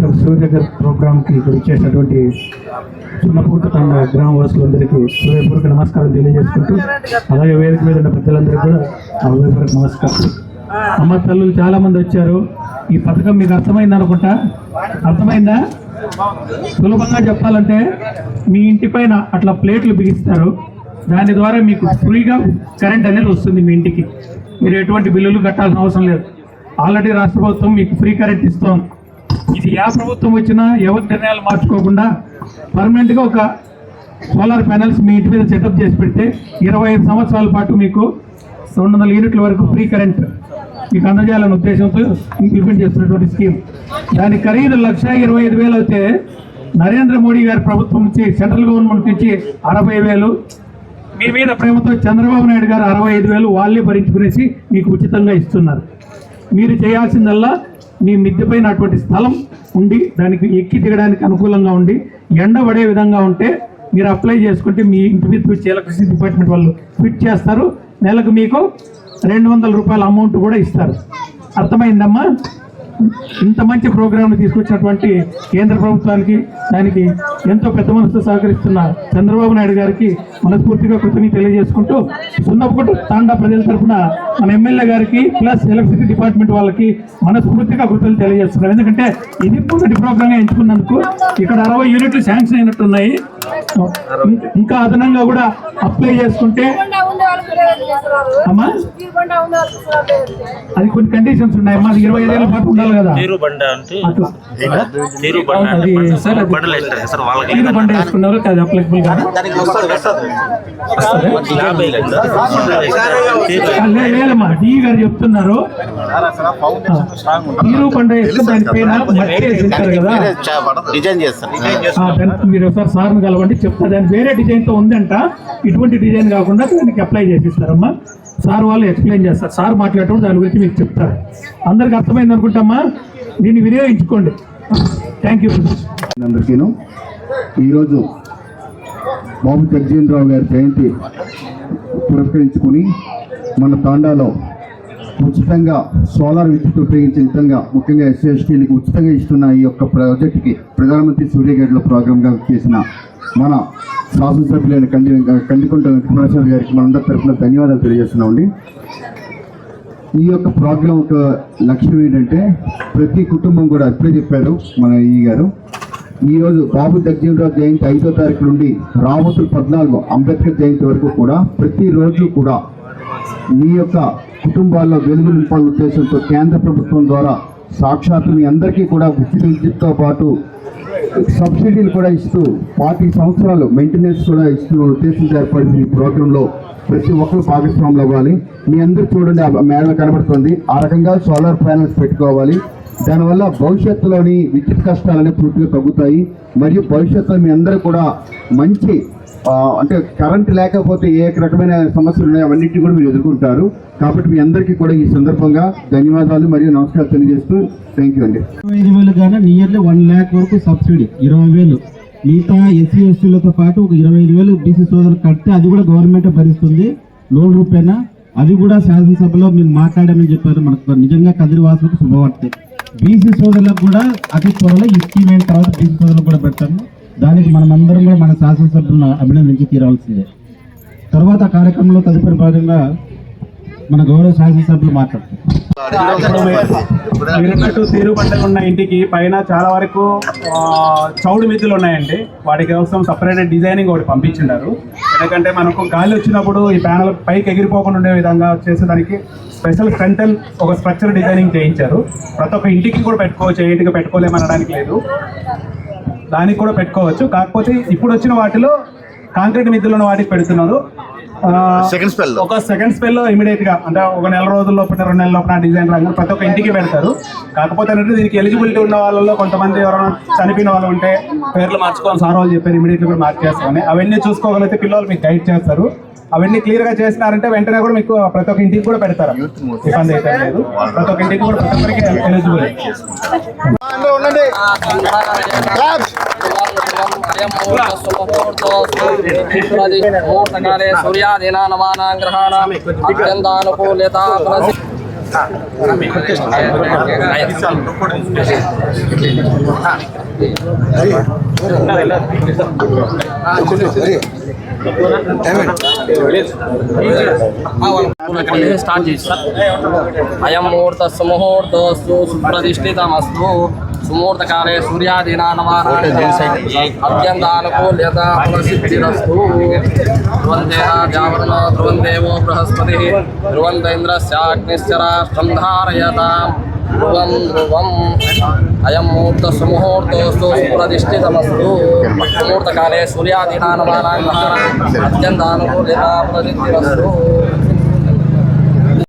Doctor సూర్య గారి ప్రోగ్రామ్కి వచ్చేసినటువంటి చిన్నపూట తండ గ్రామవాసులందరికీ హృదయపూర్వక నమస్కారం తెలియజేసుకుంటూ, అలాగే వేదిక మీద ఉన్న పెద్దలందరికీ కూడా హృదయపూర్వక నమస్కారం. అమ్మ తల్లులు చాలా మంది వచ్చారు. ఈ పథకం మీకు అర్థమైంది అనుకుంటా. అర్థమైందా? సులభంగా చెప్పాలంటే మీ ఇంటి పైన అట్లా ప్లేట్లు బిగిస్తారు. దాని ద్వారా మీకు ఫ్రీగా కరెంట్ అనేది వస్తుంది మీ ఇంటికి. మీరు ఎటువంటి బిల్లులు కట్టాల్సిన అవసరం లేదు. ఆల్రెడీ రాష్ట్ర ప్రభుత్వం మీకు ఫ్రీ కరెంట్ ఇస్తాం. ఇది ఏ ప్రభుత్వం వచ్చినా ఎవరి నిర్ణయాలు మార్చుకోకుండా పర్మనెంట్గా ఒక సోలార్ ప్యానెల్స్ మీ ఇంటి మీద సెటప్ చేసి పెడితే 25 సంవత్సరాల పాటు మీకు 200 యూనిట్ల వరకు ఫ్రీ కరెంట్ మీకు అందజేయాలనే ఉద్దేశంతో ఇంప్లిమెంట్ చేస్తున్నటువంటి స్కీమ్. దాని ఖరీదు 1,25,000 అయితే నరేంద్ర మోడీ గారి ప్రభుత్వం నుంచి, సెంట్రల్ గవర్నమెంట్ నుంచి 60,000, మీ మీద ప్రేమతో చంద్రబాబు నాయుడు గారు 65,000 వాళ్ళే భరించుకునేసి మీకు ఉచితంగా ఇస్తున్నారు. మీరు చేయాల్సిందల్లా మీ మిద్దె పైన అటువంటి స్థలం ఉండి దానికి ఎక్కి దిగడానికి అనుకూలంగా ఉండి ఎండ పడే విధంగా ఉంటే మీరు అప్లై చేసుకుంటే మీ ఇంటి మీద వచ్చి ఎలక్ట్రిసిటీ డిపార్ట్మెంట్ వాళ్ళు ఫిట్ చేస్తారు. నెలకు మీకు 200 రూపాయల అమౌంట్ కూడా ఇస్తారు. అర్థమైందమ్మా? ఇంత మంచి ప్రోగ్రాంను తీసుకొచ్చినటువంటి కేంద్ర ప్రభుత్వానికి, దానికి ఎంతో పెద్ద మనసుతో సహకరిస్తున్న చంద్రబాబు నాయుడు గారికి మనస్ఫూర్తిగా కృతజ్ఞతలు తెలియజేసుకుంటూ, సున్నపుకోట తాండా ప్రజల తరఫున మన ఎమ్మెల్యే గారికి ప్లస్ ఎలక్ట్రిసిటీ డిపార్ట్మెంట్ వాళ్ళకి మనస్ఫూర్తిగా కృతజ్ఞతలు తెలియజేస్తున్నాం. ఎందుకంటే ఇది మొదటి ప్రోగ్రాంగా ఎంచుకున్నందుకు. ఇక్కడ 60 యూనిట్లు శాంక్షన్ అయినట్టున్నాయి. ఇంకా అదనంగా కూడా అప్లై చేసుకుంటే అమ్మా అది కొన్ని కండిషన్స్ ఉన్నాయమ్మా. అది 25 ఏళ్ళ పాటు ఉండాలి కదా. బండ వేసుకున్నారు, అది అప్లికబుల్ కాదు. లేదమ్మా, డి గారు చెప్తున్నారు హీరో బండ వేసుకుని దానిపైన మట్టి కదా. మీరు ఒకసారి సార్ని కలవండి, చెప్తా. దాని వేరే డిజైన్ తో ఉందంట. ఇటువంటి డిజైన్ కాకుండా దానికి అప్లై చేసిస్తారమ్మా. సార్ వాళ్ళు ఎక్స్ప్లెయిన్ చేస్తారు. సార్ మాట్లాడేటప్పుడు దాని గురించి మీకు చెప్తారు. అందరికి అర్థమైంది అనుకుంటామా? దీన్ని వినియోగించుకోండి. Thank you. అందరికీను ఈరోజు బాబు జగజీవన్ గారి జయంతి పురస్కరించుకుని మన తాండాలో ఉచితంగా సోలార్ విద్యుత్ ఉపయోగించే విధంగా, ముఖ్యంగా ఎస్సీ ఎస్టీలకు ఉచితంగా ఇస్తున్న ఈ యొక్క ప్రాజెక్టుకి ప్రధానమంత్రి సూర్యగడ్లో ప్రోగ్రామ్గా చేసిన మన శాసనసభ్యులైన కందికొండ వెంకటప్రసాద్ గారికి మనందరి తరఫున ధన్యవాదాలు తెలియజేస్తున్నామండి. ఈ యొక్క ప్రోగ్రాం ఒక లక్ష్యం ఏంటంటే ప్రతి కుటుంబం కూడా ఇప్పుడే చెప్పారు మన ఈ గారు, ఈరోజు బాబు జగజీవన్ జయంతి 5వ తారీఖు నుండి రాబోతున్న 14 అంబేద్కర్ జయంతి వరకు కూడా ప్రతిరోజు కూడా మీ యొక్క కుటుంబాల్లో వెలుగు నింపాలనే ఉద్దేశంతో కేంద్ర ప్రభుత్వం ద్వారా సాక్షాత్తు మీ అందరికీ కూడా ఉచిత విద్యుత్తో పాటు సబ్సిడీలు కూడా ఇస్తూ 40 సంవత్సరాలు మెయింటెనెన్స్ కూడా ఇస్తున్న ఉద్దేశంతో ఏర్పడిన ఈ ప్రోగ్రాంలో ప్రతి ఒక్కరు భాగస్వాములు అవ్వాలి. మీ అందరూ చూడండి, ఆ మేడలో కనబడుతుంది. ఆ రకంగా సోలార్ ప్యానెల్స్ పెట్టుకోవాలి. దానివల్ల భవిష్యత్తులోని విద్యుత్ కష్టాలనే పూర్తిగా తగ్గుతాయి. మరియు భవిష్యత్తులో మీ అందరూ కూడా మంచి అంటే కరెంట్ లేకపోతే ఏ రకమైన సమస్యలు ఉన్నాయో అవన్నింటినీ కూడా మీరు ఎదుర్కొంటారు. కాబట్టి మీ అందరికీ కూడా ఈ సందర్భంగా ధన్యవాదాలు మరియు నమస్కారాలు తెలియజేస్తూ థ్యాంక్ యూ అండి. 25,000 కానీ నియర్లీ 1 lakh వరకు సబ్సిడీ, 20,000 మిగతా ఎస్సీ ఎస్టీలతో పాటు ఒక 25,000 బీసీ సోదరులు కడితే అది కూడా గవర్నమెంట్ భరిస్తుంది లోన్ రూపేనా. అది కూడా శాసనసభలో మేము మాట్లాడామని చెప్పారు. మనకు నిజంగా కదిరివాసులకు శుభవార్త. బీసీ సోదరులకు కూడా అతి త్వరలో ఈ స్కీమ్ అయిన తర్వాత బీసీ సోదరులకు కూడా పెడతాము. దానికి మనమందరం కూడా మన శాసనసభ్యులను అభినందించి తీరాల్సిందే. తర్వాత కార్యక్రమంలో తదుపరి భాగంగా మన గౌరవ శాసనసభ్యులు మాట్లాడుతారు. తీరు పంటలు ఉన్న ఇంటికి పైన చాలా వరకు చౌడు మిద్దులు ఉన్నాయండి. వాటి కోసం సపరేట్ డిజైనింగ్ ఒకటి పంపించిండారు. ఎందుకంటే మనకు గాలి వచ్చినప్పుడు ఈ ప్యానల్ పైకి ఎగిరిపోకుండా ఉండే విధంగా చేసేదానికి స్పెషల్ ఫ్రంట్ అండ్ ఒక స్ట్రక్చర్ డిజైనింగ్ చేయించారు. ప్రతి ఒక్క ఇంటికి కూడా పెట్టుకోవచ్చు, ఏ ఇంటికి పెట్టుకోలేమనడానికి లేదు, దానికి కూడా పెట్టుకోవచ్చు. కాకపోతే ఇప్పుడు వచ్చిన వాటిలో కాంక్రీట్ మిద్దులను వాటికి పెడుతున్నారు. ఒక సెకండ్ స్పెల్లో ఇమీడియట్ గా, అంటే ఒక నెల రోజుల లోపల 2 నెలల లోపల డిజైన్ రంగు ప్రతి ఒక్క ఇంటికి పెడతారు. కాకపోతే అంటే దీనికి ఎలిజిబిలిటీ ఉన్న వాళ్ళలో కొంతమంది ఎవరైనా చనిపోయిన వాళ్ళు ఉంటే పేర్లు మార్చుకోవాలి. సార్ వాళ్ళు చెప్పారు ఇమీడియట్గా కూడా మార్చేస్తామని. అవన్నీ చూసుకోగలిగితే పిల్లలు మీకు గైడ్ చేస్తారు. అవన్నీ క్లియర్ గా చేసినారంటే వెంటనే కూడా మీకు ప్రతి ఒక్క ఇంటికి కూడా పెడతారు. ఇబ్బంది అయితే లేదు. ప్రతి ఒక్క ఇంటికి కూడా ప్రతి ఒక్కరికి ఎలిజిబుల్. సూర్యాదీనా నవానాం గ్రహాణాం అత్యంతానుకూల్యత స్టార్ట్ చేస్తారు. అయం ముహూర్త సుముహూర్తోస్తు సుప్రతిష్ఠితమస్తు. సుముహూర్తకాలే సూర్యాదీనా అత్యంతానుకూల్యత ఫలసిద్ధిరస్తు. ధ్రువందేహ జావరుణో ధ్రువందేవో బృహస్పతి ధ్రువంత ఇంద్రస్యాగ్నిశ్చ రాష్ట్రం ధారయతాం. ధ్రువం ధ్రువం. అయం ముహూర్త సుముహూర్తోస్తు సుప్రతిష్ఠితమస్తు. ముహూర్తకాలే సూర్యాదీనా అత్యంతానుకూల్యత ఫలసిద్ధిరస్తు.